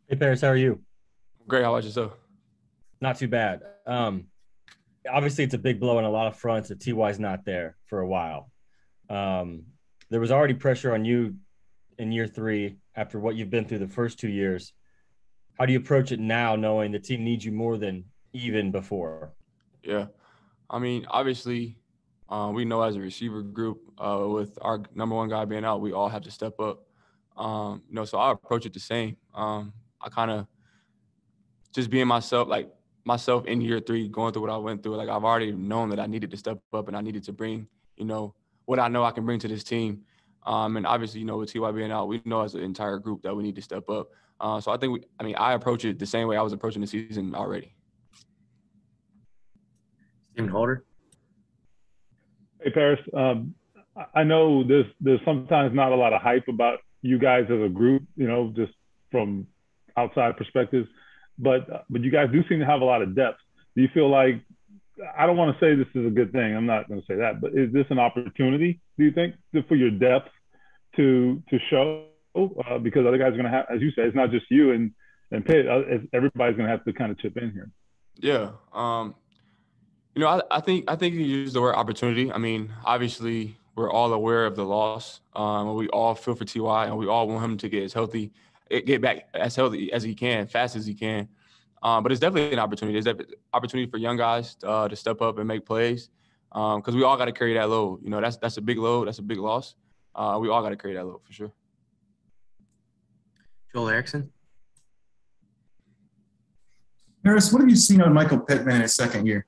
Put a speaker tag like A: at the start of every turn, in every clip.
A: Hey Paris, how are you?
B: Great. How about yourself?
A: Not too bad. Obviously, it's a big blow on a lot of fronts that Ty's not there for a while. Um, there was already pressure on you in year three after what you've been through the first 2 years. How do you approach it now, knowing the team needs you more than even before?
B: Yeah. I mean, obviously, we know as a receiver group, with our number one guy being out, we all have to step up. So I approach it the same. I kind of just being myself, like myself in year three, going through what I went through. Like I've already known that I needed to step up and I needed to bring, what I know I can bring to this team. And obviously, with Ty being out, we know as an entire group that we need to step up. So I approach it the same way I was approaching the season already.
C: Stephen Holder.
D: Hey Paris, I know there's sometimes not a lot of hype about you guys as a group, just from outside perspectives, but you guys do seem to have a lot of depth. Do you feel like I don't want to say this is a good thing. I'm not going to say that, but is this an opportunity? Do you think for your depth to show? Because other guys are going to have, as you say, it's not just you and Pitt. Everybody's going to have to kind of chip in here.
B: Yeah. I think you use the word opportunity. I mean, obviously, we're all aware of the loss. We all feel for Ty, and we all want him to get back as healthy as he can, fast as he can. But it's definitely an opportunity. It's definitely an opportunity for young guys to step up and make plays, because we all got to carry that load. That's a big load. That's a big loss. We all got to carry that load for sure.
C: Joel Erickson.
E: Harris, what have you seen on Michael Pittman in his second year?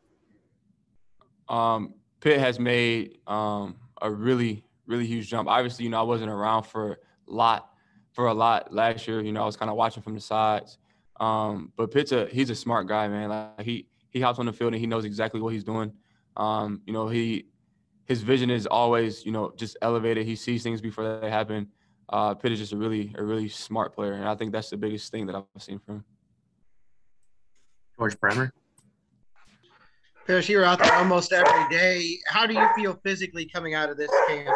B: Pitt has made a really, really huge jump. Obviously, I wasn't around for a lot last year. I was kind of watching from the sides. But he's a smart guy, man. Like he hops on the field and he knows exactly what he's doing. His vision is always, just elevated. He sees things before they happen. Pitt is just a really smart player, and I think that's the biggest thing that I've seen from him.
C: George Bremer.
F: Parrish, you're out there almost every day. How do you feel physically coming out of this camp?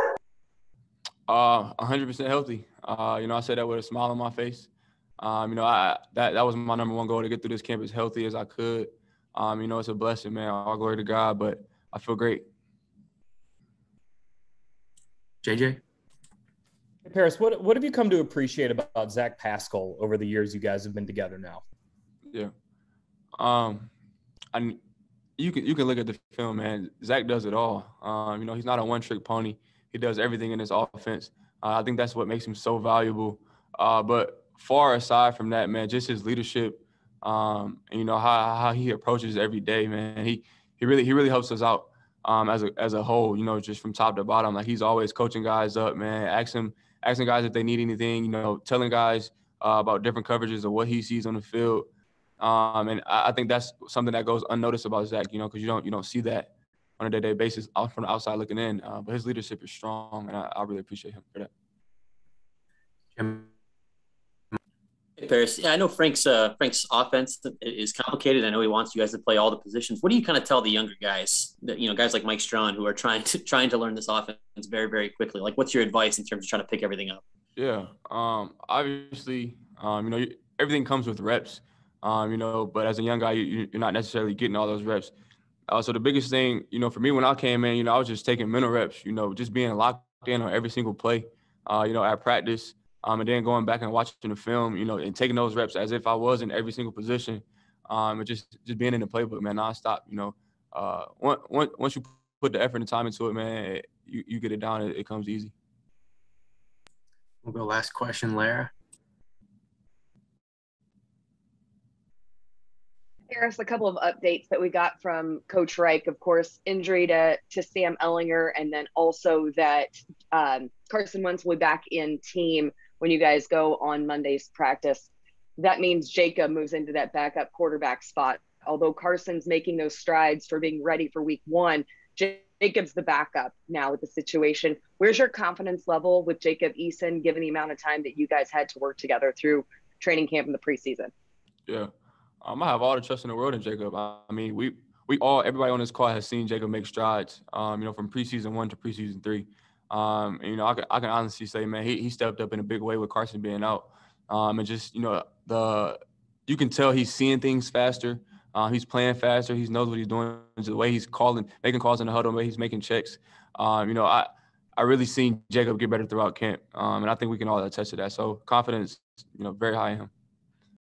B: 100% healthy. I said that with a smile on my face. That was my number one goal, to get through this camp as healthy as I could. It's a blessing, man. All glory to God, but I feel great.
C: JJ.
G: Paris, what have you come to appreciate about Zach Pascal over the years you guys have been together now?
B: Yeah. You can look at the film, man. Zach does it all. He's not a one-trick pony. He does everything in his offense. I think that's what makes him so valuable. But far aside from that, man, just his leadership, and how he approaches every day, man. He really helps us out as a whole. Just from top to bottom. Like, he's always coaching guys up, man. Asking guys if they need anything. Telling guys about different coverages of what he sees on the field. And I think that's something that goes unnoticed about Zach, because you don't see that on a day-to-day basis from the outside looking in. But his leadership is strong, and I really appreciate him for that.
C: Jim.
H: Hey, Paris. Yeah, I know Frank's offense is complicated. I know he wants you guys to play all the positions. What do you kind of tell the younger guys, that guys like Mike Strawn, who are trying to learn this offense very, very quickly? Like, what's your advice in terms of trying to pick everything up?
B: Yeah. Obviously, everything comes with reps. But as a young guy, you're not necessarily getting all those reps. So the biggest thing, for me when I came in, I was just taking mental reps, just being locked in on every single play, at practice, and then going back and watching the film, and taking those reps as if I was in every single position, and just being in the playbook, man, nonstop. Once you put the effort and time into it, man, you get it down, it comes easy.
C: We'll go last question, Lara.
I: Harris, a couple of updates that we got from Coach Reich. Of course, injury to Sam Ellinger, and then also that Carson Wentz will be back in team when you guys go on Monday's practice. That means Jacob moves into that backup quarterback spot. Although Carson's making those strides for being ready for week one, Jacob's the backup now with the situation. Where's your confidence level with Jacob Eason, given the amount of time that you guys had to work together through training camp in the preseason?
B: Yeah. I have all the trust in the world in Jacob. I mean, everybody on this call has seen Jacob make strides, from preseason 1 to preseason 3. I can honestly say, man, he stepped up in a big way with Carson being out. And just, you know, you can tell he's seeing things faster. He's playing faster. He knows what he's doing. The way he's making calls in the huddle, the way he's making checks. You know, I really seen Jacob get better throughout camp. And I think we can all attest to that. So confidence, you know, very high in him.